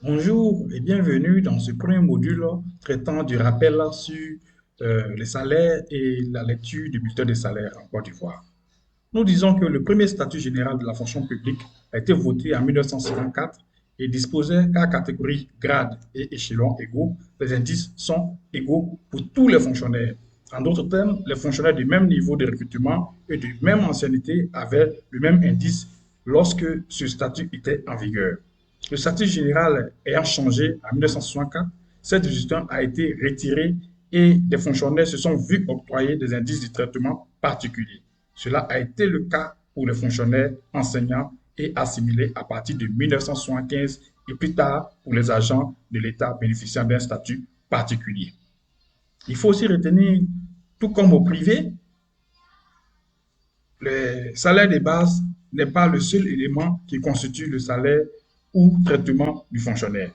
Bonjour et bienvenue dans ce premier module traitant du rappel sur les salaires et la lecture du bulletin des salaires en Côte d'Ivoire. Nous disons que le premier statut général de la fonction publique a été voté en 1954 et disposait qu'à catégorie, grade et échelon égaux, les indices sont égaux pour tous les fonctionnaires. En d'autres termes, les fonctionnaires du même niveau de recrutement et de même ancienneté avaient le même indice lorsque ce statut était en vigueur. Le statut général ayant changé en 1964, cette décision a été retirée et des fonctionnaires se sont vus octroyer des indices de traitement particuliers. Cela a été le cas pour les fonctionnaires enseignants et assimilés à partir de 1975 et plus tard pour les agents de l'État bénéficiant d'un statut particulier. Il faut aussi retenir, tout comme au privé, le salaire de base n'est pas le seul élément qui constitue le salaire ou traitement du fonctionnaire.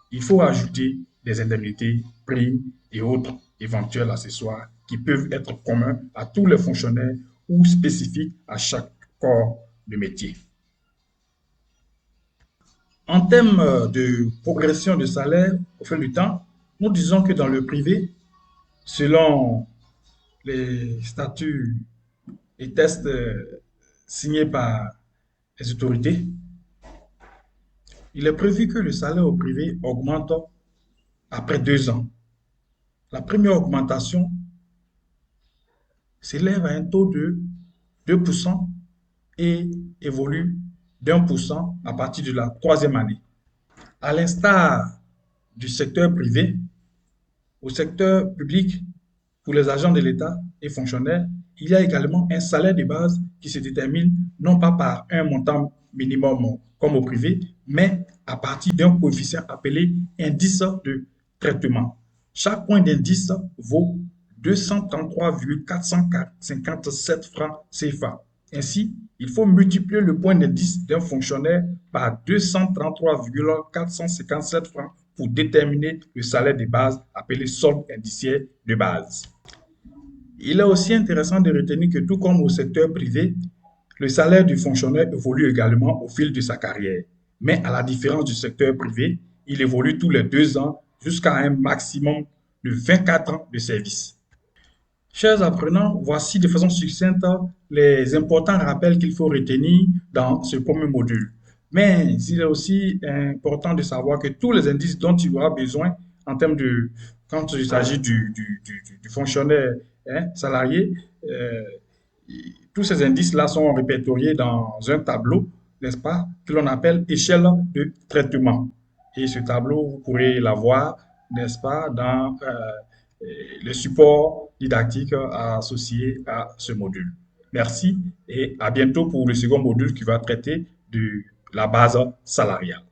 Il faut ajouter des indemnités, primes et autres éventuels accessoires qui peuvent être communs à tous les fonctionnaires ou spécifiques à chaque corps de métier. En termes de progression de salaire au fil du temps, nous disons que dans le privé, selon les statuts et tests signés par les autorités, il est prévu que le salaire au privé augmente après 2 ans. La première augmentation s'élève à un taux de 2% et évolue d'1% à partir de la troisième année. À l'instar du secteur privé, au secteur public, pour les agents de l'État et fonctionnaires, il y a également un salaire de base qui se détermine non pas par un montant minimum comme au privé, mais à partir d'un coefficient appelé indice de traitement. Chaque point d'indice vaut 233,457 francs CFA. Ainsi, il faut multiplier le point d'indice d'un fonctionnaire par 233,457 francs pour déterminer le salaire de base appelé solde indiciaire de base. Il est aussi intéressant de retenir que tout comme au secteur privé, le salaire du fonctionnaire évolue également au fil de sa carrière. Mais à la différence du secteur privé, il évolue tous les 2 ans jusqu'à un maximum de 24 ans de service. Chers apprenants, voici de façon succincte les importants rappels qu'il faut retenir dans ce premier module. Mais il est aussi important de savoir que tous les indices dont tu auras besoin en termes de, quand il s'agit du fonctionnaire salarié, euh, tous ces indices-là sont répertoriés dans un tableau, n'est-ce pas, que l'on appelle échelle de traitement. Et ce tableau, vous pourrez l'avoir, n'est-ce pas, dans les supports didactiques associés à ce module. Merci et à bientôt pour le second module qui va traiter de la base salariale.